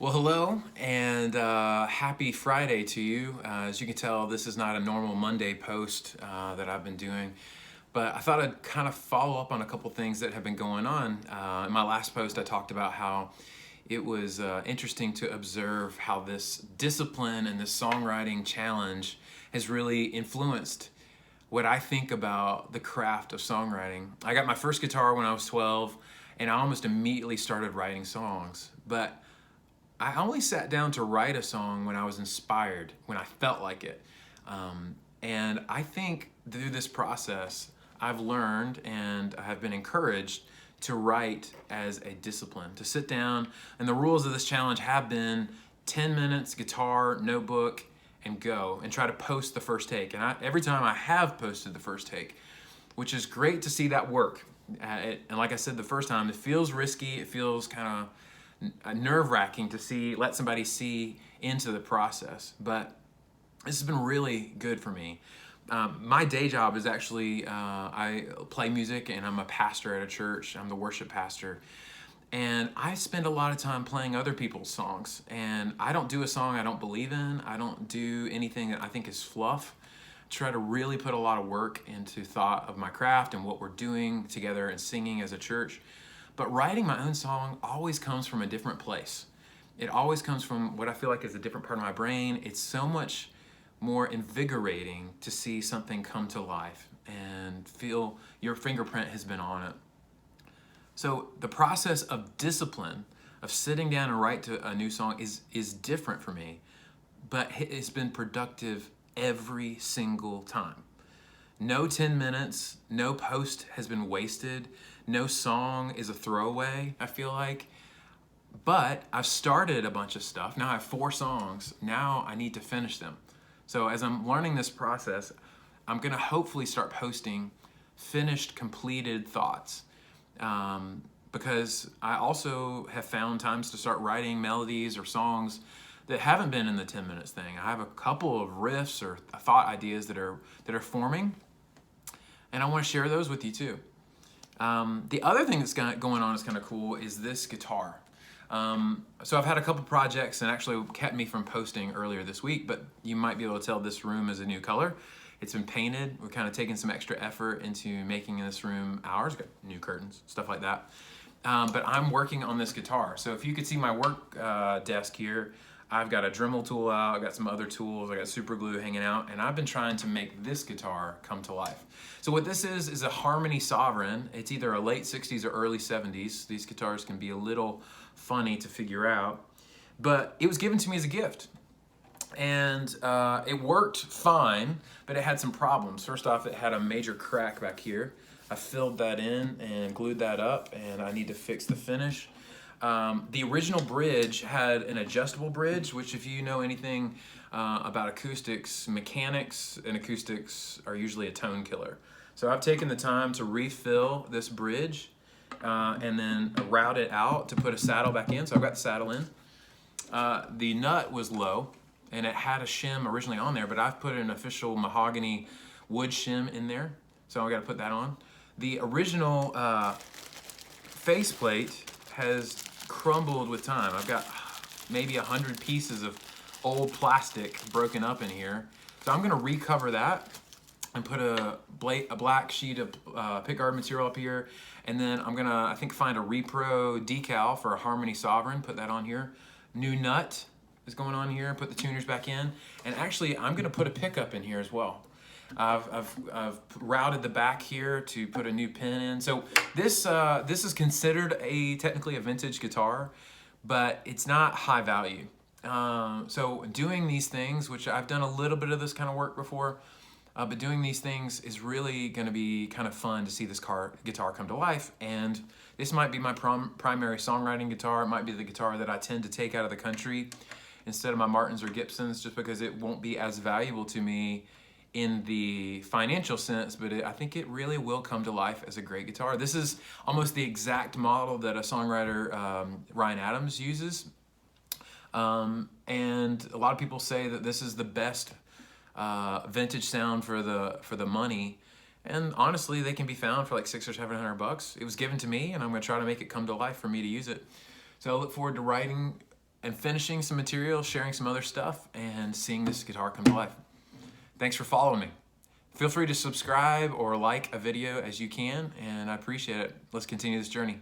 Well, hello and happy Friday to you. As you can tell, this is not a normal Monday post that I've been doing, but I thought I'd kind of follow up on a couple things that have been going on. In my last post, I talked about how it was interesting to observe how this discipline and this songwriting challenge has really influenced what I think about the craft of songwriting. I got my first guitar when I was 12, and I almost immediately started writing songs, but I only sat down to write a song when I was inspired, when I felt like it. And I think through this process, I've learned and I have been encouraged to write as a discipline, to sit down. And the rules of this challenge have been 10 minutes, guitar, notebook, and go, and try to post the first take. And every time I have posted the first take, which is great to see that work. And like I said the first time, it feels risky, it feels kind of nerve-wracking to let somebody see into the process, but this has been really good for me. My day job is actually I play music and I'm a pastor at a church. I'm the worship pastor, and I spend a lot of time playing other people's songs, and I don't do a song I don't believe in. I don't do anything that I think is fluff. Try to really put a lot of work into thought of my craft and what we're doing together and singing as a church. But writing my own song always comes from a different place. It always comes from what I feel like is a different part of my brain. It's so much more invigorating to see something come to life and feel your fingerprint has been on it. So the process of discipline, of sitting down and write to a new song is different for me, but it's been productive every single time. No 10 minutes, no post has been wasted, no song is a throwaway, I feel like. But I've started a bunch of stuff. Now I have 4 songs. Now I need to finish them. So as I'm learning this process, I'm gonna hopefully start posting finished, completed thoughts. Because I also have found times to start writing melodies or songs that haven't been in the 10 minutes thing. I have a couple of riffs or thought ideas that are forming, and I want to share those with you too. The other thing that's going on is kind of cool is this guitar. So I've had a couple projects and actually kept me from posting earlier this week, but you might be able to tell this room is a new color. It's been painted. We're kind of taking some extra effort into making this room ours. Got new curtains, stuff like that. But I'm working on this guitar. So if you could see my work desk here, I've got a Dremel tool out, I've got some other tools, I got super glue hanging out, and I've been trying to make this guitar come to life. So what this is a Harmony Sovereign. It's either a late 60s or early 70s. These guitars can be a little funny to figure out, but it was given to me as a gift. And it worked fine, but it had some problems. First off, it had a major crack back here. I filled that in and glued that up, and I need to fix the finish. The original bridge had an adjustable bridge, which if you know anything about acoustics, mechanics and acoustics are usually a tone killer. So I've taken the time to refill this bridge and then route it out to put a saddle back in. So I've got the saddle in. The nut was low and it had a shim originally on there, but I've put an official mahogany wood shim in there. So I got to put that on. The original faceplate has crumbled with time. I've got maybe 100 pieces of old plastic broken up in here. So I'm gonna recover that and put a black sheet of pickguard material up here. And then I'm gonna, I think, find a Repro decal for a Harmony Sovereign, put that on here. New nut is going on here, put the tuners back in. And actually, I'm gonna put a pickup in here as well. I've routed the back here to put a new pin in. So this is considered technically a vintage guitar, but it's not high value. So doing these things, which I've done a little bit of this kind of work before, but doing these things is really going to be kind of fun to see this guitar come to life. And this might be my primary songwriting guitar. It might be the guitar that I tend to take out of the country instead of my Martins or Gibsons, just because it won't be as valuable to me in the financial sense, but I think it really will come to life as a great guitar. This is almost the exact model that a songwriter, Ryan Adams, uses. And a lot of people say that this is the best vintage sound for the money. And honestly, they can be found for like $600 or $700. It was given to me, and I'm gonna try to make it come to life for me to use it. So I look forward to writing and finishing some material, sharing some other stuff, and seeing this guitar come to life. Thanks for following me. Feel free to subscribe or like a video as you can, and I appreciate it. Let's continue this journey.